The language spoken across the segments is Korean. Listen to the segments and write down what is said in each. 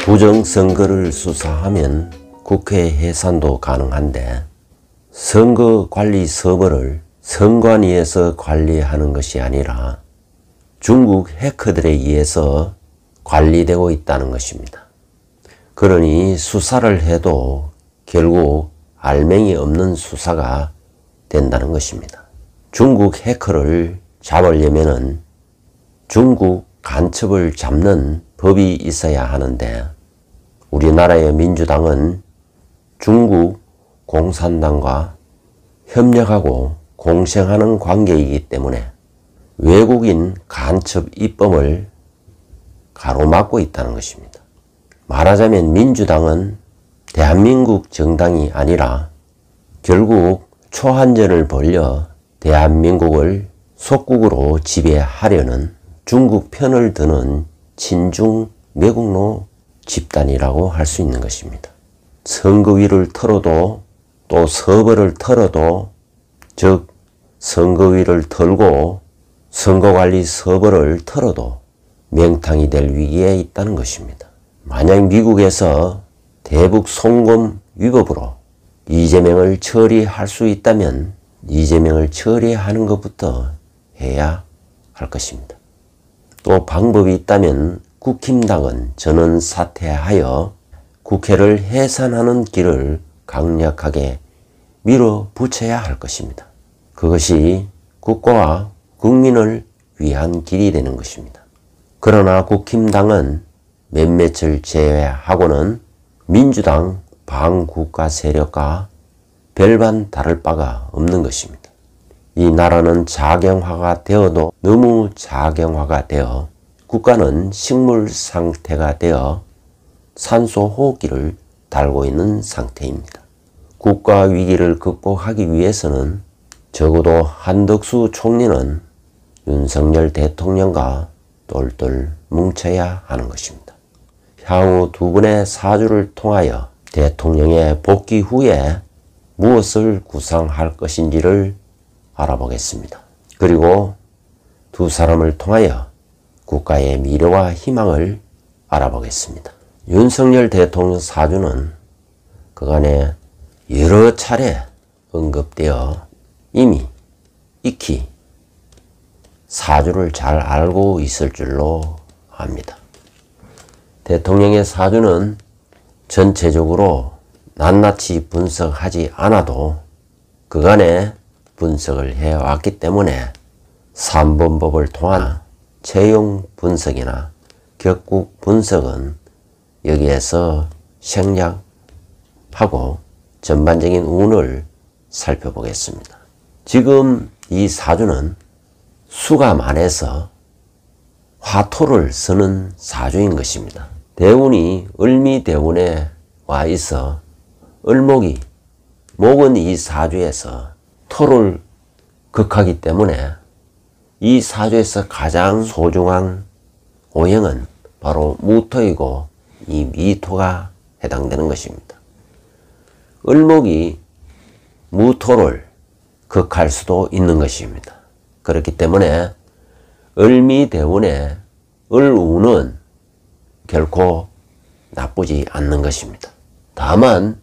부정선거를 수사하면 국회 해산도 가능한데 선거관리서버를 선관위에서 관리하는 것이 아니라 중국 해커들에 의해서 관리되고 있다는 것입니다. 그러니 수사를 해도 결국 알맹이 없는 수사가 된다는 것입니다. 중국 해커를 잡으려면 중국 간첩을 잡는 법이 있어야 하는데 우리나라의 민주당은 중국 공산당과 협력하고 공생하는 관계이기 때문에 외국인 간첩 입법을 가로막고 있다는 것입니다. 말하자면 민주당은 대한민국 정당이 아니라 결국 초한전을 벌여 대한민국을 속국으로 지배하려는 중국 편을 드는 친중 매국노 집단이라고 할 수 있는 것입니다. 선거위를 털어도 또 서버를 털어도 즉 선거위를 털고 선거관리 서버를 털어도 맹탕이 될 위기에 있다는 것입니다. 만약 미국에서 대북 송금 위법으로 이재명을 처리할 수 있다면 이재명을 처리하는 것부터 해야 할 것입니다. 또 방법이 있다면 국힘당은 전원 사퇴하여 국회를 해산하는 길을 강력하게 밀어붙여야 할 것입니다. 그것이 국가와 국민을 위한 길이 되는 것입니다. 그러나 국힘당은 몇몇을 제외하고는 민주당 반국가 세력과 별반 다를 바가 없는 것입니다. 이 나라는 자경화가 되어도 너무 자경화가 되어 국가는 식물 상태가 되어 산소 호흡기를 달고 있는 상태입니다. 국가 위기를 극복하기 위해서는 적어도 한덕수 총리는 윤석열 대통령과 똘똘 뭉쳐야 하는 것입니다. 향후 두 분의 사주를 통하여 대통령의 복귀 후에 무엇을 구상할 것인지를 알아보겠습니다. 그리고 두 사람을 통하여 국가의 미래와 희망을 알아보겠습니다. 윤석열 대통령 사주는 그간에 여러 차례 언급되어 이미 익히 사주를 잘 알고 있을 줄로 압니다. 대통령의 사주는 전체적으로 낱낱이 분석하지 않아도 그간에 분석을 해왔기 때문에 삼본법을 통한 채용 분석이나 격국 분석은 여기에서 생략하고 전반적인 운을 살펴보겠습니다. 지금 이 사주는 수감 안에서 화토를 쓰는 사주인 것입니다. 대운이 을미대운에 와 있어 을목이 목은 이 사주에서 토를 극하기 때문에 이 사주에서 가장 소중한 오행은 바로 무토이고 이 미토가 해당되는 것입니다. 을목이 무토를 극할 수도 있는 것입니다. 그렇기 때문에 을미대운의 을운은 결코 나쁘지 않는 것입니다. 다만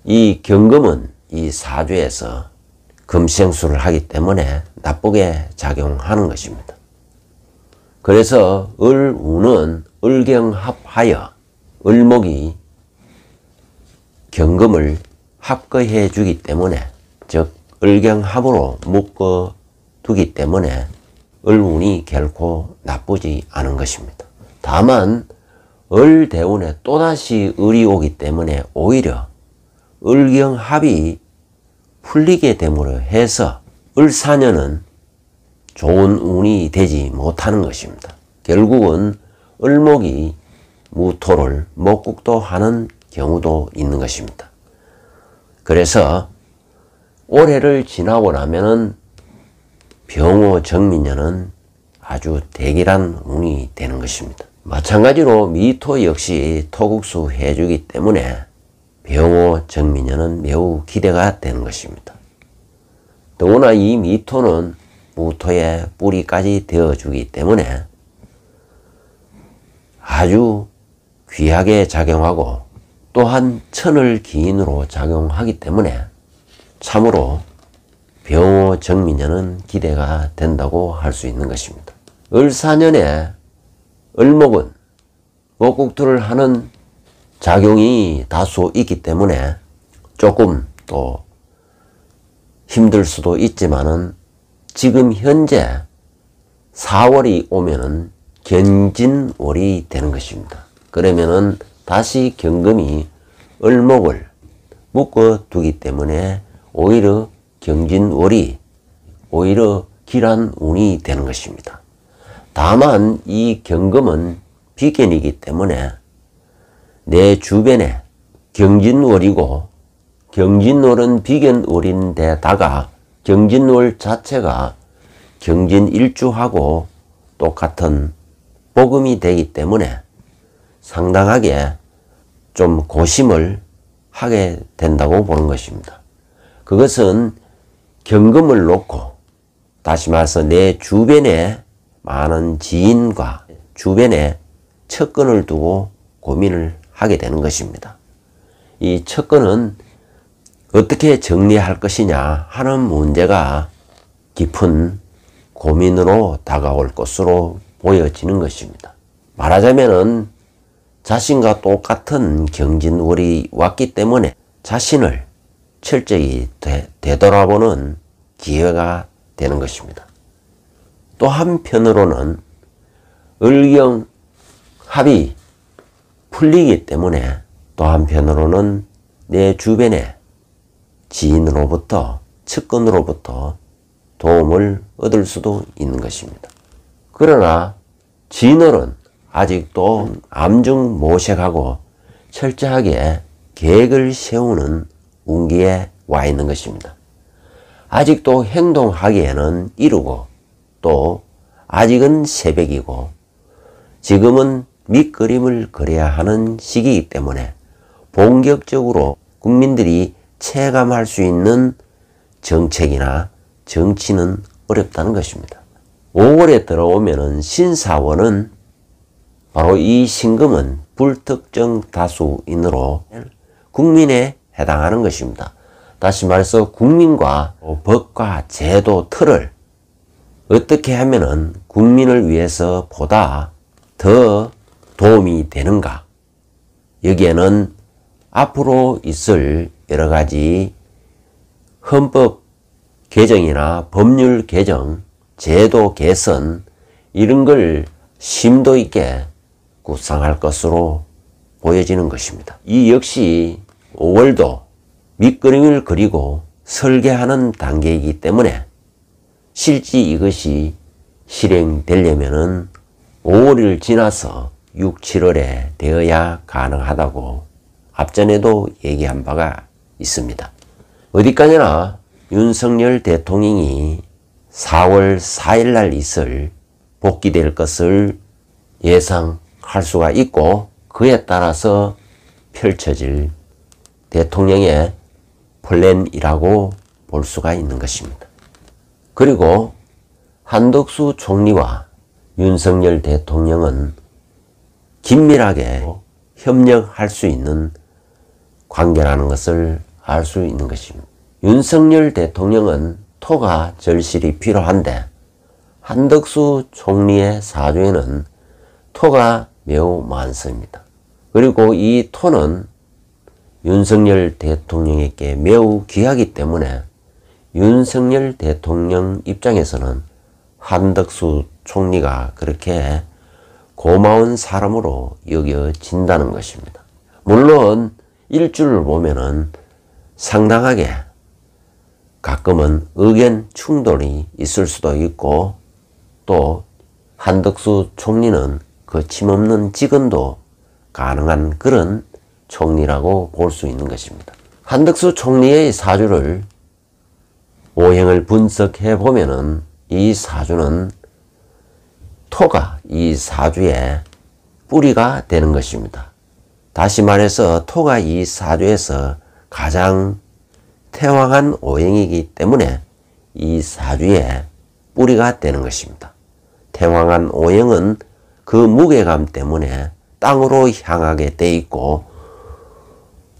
이 경금은 이 사주에서 금생수를 하기 때문에 나쁘게 작용하는 것입니다. 그래서 을운은 을경합하여 을목이 경금을 합거해 주기 때문에 즉 을경합으로 묶어 두기 때문에 을운이 결코 나쁘지 않은 것입니다. 다만 을대운에 또다시 을이 오기 때문에 오히려 을경합이 풀리게 됨으로 해서 을사년은 좋은 운이 되지 못하는 것입니다. 결국은 을목이 무토를 목국도 하는 경우도 있는 것입니다. 그래서 올해를 지나고 나면은 병호 정민년은 아주 대길한 운이 되는 것입니다. 마찬가지로 미토 역시 토국수 해주기 때문에 병호 정민년은 매우 기대가 되는 것입니다. 더구나 이 미토는 무토의 뿌리까지 되어주기 때문에 아주 귀하게 작용하고 또한 천을 기인으로 작용하기 때문에 참으로 병호 정미년은 기대가 된다고 할 수 있는 것입니다. 을사년에 을목은 목국토를 하는 작용이 다소 있기 때문에 조금 또 힘들 수도 있지만은 지금 현재 4월이 오면은 견진월이 되는 것입니다. 그러면은 다시 경금이 을목을 묶어 두기 때문에 오히려 경진월이 오히려 길한 운이 되는 것입니다. 다만 이 경금은 비견이기 때문에 내 주변에 경진월이고 경진월은 비견월인데다가 경진월 자체가 경진일주하고 똑같은 복음이 되기 때문에 상당하게 좀 고심을 하게 된다고 보는 것입니다. 그것은 경금을 놓고 다시 말해서 내 주변에 많은 지인과 주변에 척근을 두고 고민을 하게 되는 것입니다. 이 척근은 어떻게 정리할 것이냐 하는 문제가 깊은 고민으로 다가올 것으로 보여지는 것입니다. 말하자면은 자신과 똑같은 경진월이 왔기 때문에 자신을 철저히 되돌아보는 기회가 되는 것입니다. 또 한편으로는 을경 합이 풀리기 때문에 또 한편으로는 내 주변에 지인으로부터 측근으로부터 도움을 얻을 수도 있는 것입니다. 그러나 진월은 아직도 암중모색하고 철저하게 계획을 세우는 운기에 와 있는 것입니다. 아직도 행동하기에는 이르고 또 아직은 새벽이고 지금은 밑그림을 그려야 하는 시기이기 때문에 본격적으로 국민들이 체감할 수 있는 정책이나 정치는 어렵다는 것입니다. 5월에 들어오면은 신사월은 바로 이 신금은 불특정 다수인으로 국민에 해당하는 것입니다. 다시 말해서 국민과 법과 제도 틀을 어떻게 하면은 국민을 위해서 보다 더 도움이 되는가, 여기에는 앞으로 있을 여러 가지 헌법 개정이나 법률 개정, 제도 개선 이런 걸 심도 있게 구상할 것으로 보여지는 것입니다. 이 역시 5월도 밑그림을 그리고 설계하는 단계이기 때문에 실제 이것이 실행되려면은 5월을 지나서 6, 7월에 되어야 가능하다고 앞전에도 얘기한 바가 있습니다. 어디까지나 윤석열 대통령이 4월 4일 날 있을 복귀될 것을 예상할 수가 있고 그에 따라서 펼쳐질 대통령의 플랜이라고 볼 수가 있는 것입니다. 그리고 한덕수 총리와 윤석열 대통령은 긴밀하게 협력할 수 있는 관계라는 것을 알 수 있는 것입니다. 윤석열 대통령은 토가 절실히 필요한데 한덕수 총리의 사주에는 토가 매우 많습니다. 그리고 이 토는 윤석열 대통령에게 매우 귀하기 때문에 윤석열 대통령 입장에서는 한덕수 총리가 그렇게 고마운 사람으로 여겨진다는 것입니다. 물론 일주를 보면은 상당하게 가끔은 의견 충돌이 있을 수도 있고 또 한덕수 총리는 거침없는 직언도 가능한 그런 총리라고 볼 수 있는 것입니다. 한덕수 총리의 사주를 오행을 분석해 보면은 이 사주는 토가 이 사주의 뿌리가 되는 것입니다. 다시 말해서 토가 이 사주에서 가장 태왕한 오행이기 때문에 이 사주의 뿌리가 되는 것입니다. 태왕한 오행은 그 무게감 때문에 땅으로 향하게 돼 있고,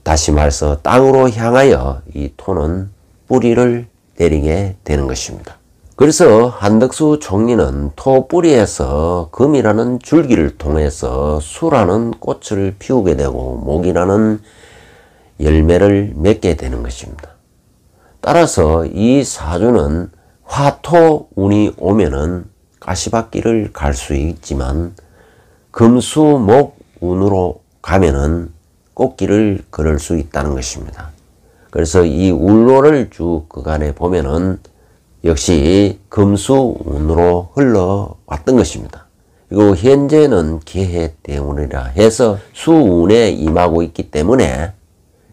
다시 말해서 땅으로 향하여 이 토는 뿌리를 내리게 되는 것입니다. 그래서 한덕수 총리는 토 뿌리에서 금이라는 줄기를 통해서 수라는 꽃을 피우게 되고 목이라는 열매를 맺게 되는 것입니다. 따라서 이 사주는 화토운이 오면은 가시밭길을 갈 수 있지만 금수목운으로 가면은 꽃길을 걸을 수 있다는 것입니다. 그래서 이 울로를 쭉 그간에 보면은 역시 금수운으로 흘러왔던 것입니다. 그리고 현재는 개해대운이라 해서 수운에 임하고 있기 때문에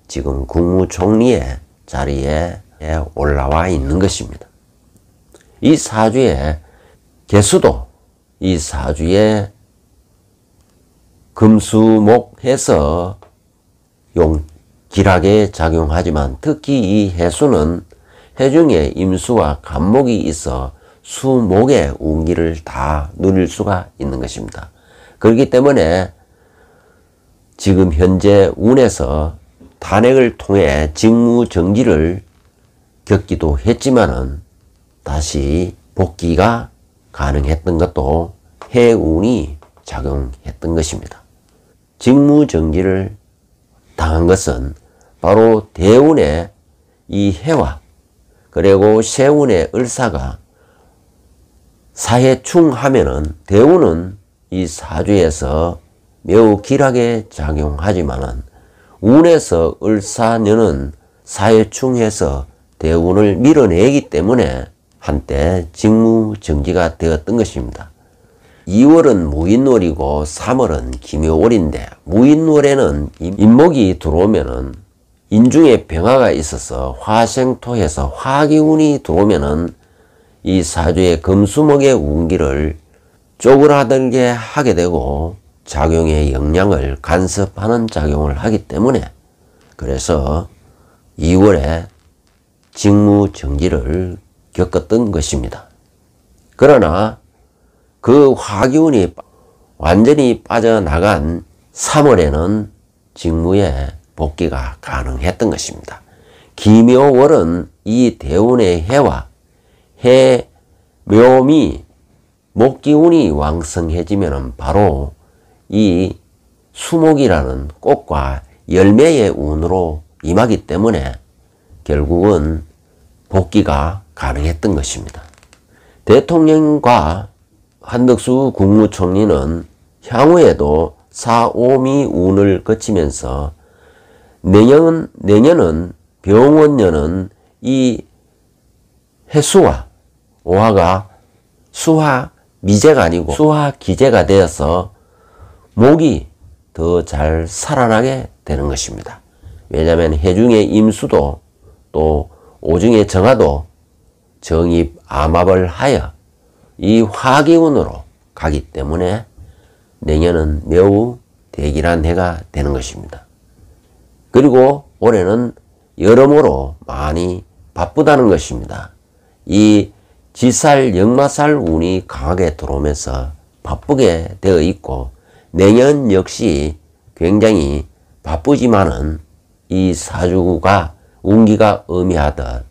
지금 국무총리의 자리에 올라와 있는 것입니다. 이 사주의 개수도 이 사주에 금수목해서 용길하게 작용하지만 특히 이 해수는 해중에 임수와 간목이 있어 수목의 운기를 다 누릴 수가 있는 것입니다. 그렇기 때문에 지금 현재 운에서 탄핵을 통해 직무정지를 겪기도 했지만은 다시 복귀가 가능했던 것도 해운이 작용했던 것입니다. 직무정지를 당한 것은 바로 대운의 이 해와 그리고 세운의 을사가 사해충하면은 대운은 이 사주에서 매우 길하게 작용하지만은 운에서 을사년은 사해충해서 대운을 밀어내기 때문에 한때 직무정지가 되었던 것입니다. 2월은 무인월이고 3월은 기묘월인데 무인월에는 인목이 들어오면은 인중에 병화가 있어서 화생토해서 화기운이 들어오면은 이 사주의 금수목의 운기를 쪼그라들게 하게 되고 작용의 영향을 간섭하는 작용을 하기 때문에 그래서 2월에 직무정지를 겪었던 것입니다. 그러나 그 화기운이 완전히 빠져나간 3월에는 직무에 복귀가 가능했던 것입니다. 기묘월은 이 대운의 해와 해, 묘미, 목기운이 왕성해지면 바로 이 수목이라는 꽃과 열매의 운으로 임하기 때문에 결국은 복귀가 가능했던 것입니다. 대통령과 한덕수 국무총리는 향후에도 사오미 운을 거치면서 내년은 병원년은 이 해수와 오화가 수화 미제가 아니고 수화 기제가 되어서 목이 더 잘 살아나게 되는 것입니다. 왜냐하면 해중의 임수도 또 오중의 정화도 정입 암합을 하여 이 화기운으로 가기 때문에 내년은 매우 대길한 해가 되는 것입니다. 그리고 올해는 여러모로 많이 바쁘다는 것입니다. 이 지살, 역마살 운이 강하게 들어오면서 바쁘게 되어 있고 내년 역시 굉장히 바쁘지만은 이 사주가 운기가 의미하듯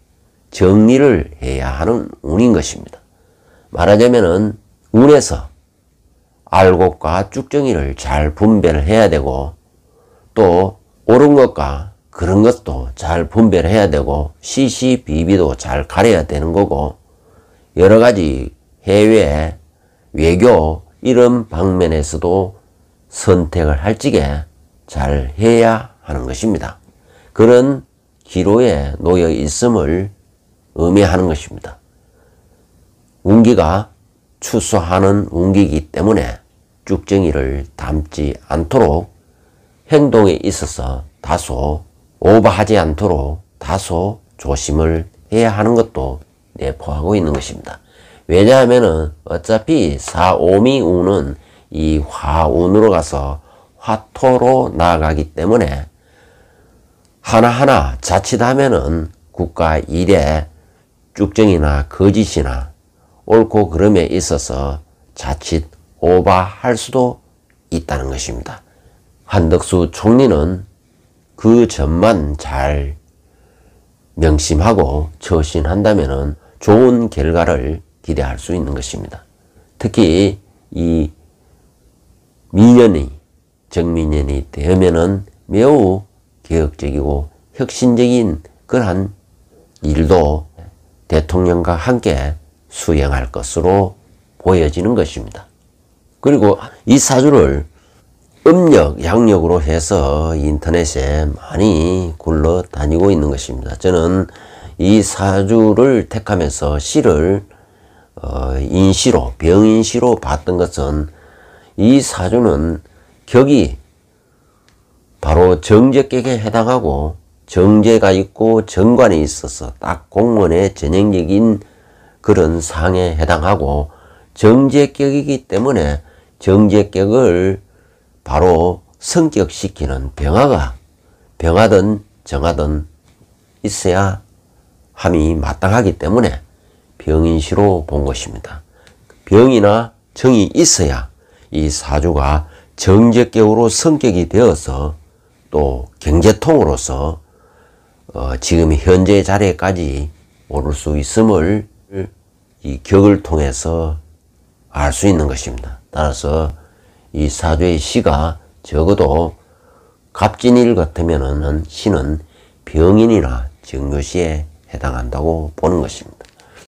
정리를 해야 하는 운인 것입니다. 말하자면은 운에서 알곡과 쭉정이를 잘 분별을 해야 되고 또 옳은 것과 그런 것도 잘 분별을 해야 되고 시시비비도 잘 가려야 되는 거고 여러 가지 해외, 외교 이런 방면에서도 선택을 할 적에 잘 해야 하는 것입니다. 그런 기로에 놓여 있음을 의미하는 것입니다. 운기가 추수하는 운기이기 때문에 쭉정이를 담지 않도록 행동에 있어서 다소 오버하지 않도록 다소 조심을 해야 하는 것도 내포하고 있는 것입니다. 왜냐하면은 어차피 사오미 운은 이 화운으로 가서 화토로 나아가기 때문에 하나하나 자칫하면은 국가 일에 쭉정이나 거짓이나 옳고 그름에 있어서 자칫 오버할 수도 있다는 것입니다. 한덕수 총리는 그 점만 잘 명심하고 처신한다면 좋은 결과를 기대할 수 있는 것입니다. 특히 이 정민년이 되면은 매우 개혁적이고 혁신적인 그러한 일도 대통령과 함께 수행할 것으로 보여지는 것입니다. 그리고 이 사주를 음력, 양력으로 해서 인터넷에 많이 굴러다니고 있는 것입니다. 저는 이 사주를 택하면서 시를 인시로, 병인시로 봤던 것은 이 사주는 격이 바로 정제격에 해당하고 정제가 있고 정관이 있어서 딱 공무원의 전형적인 그런 상에 해당하고 정제격이기 때문에 정제격을 바로 성격시키는 병하든 정하든 있어야 함이 마땅하기 때문에 병인시로 본 것입니다. 병이나 정이 있어야 이 사주가 정제격으로 성격이 되어서 또 경제통으로서 지금 현재 자리에까지 오를 수 있음을 이 격을 통해서 알 수 있는 것입니다. 따라서 이 사주의 시가 적어도 갑진일 같으면은 시는 병인이나 정묘시에 해당한다고 보는 것입니다.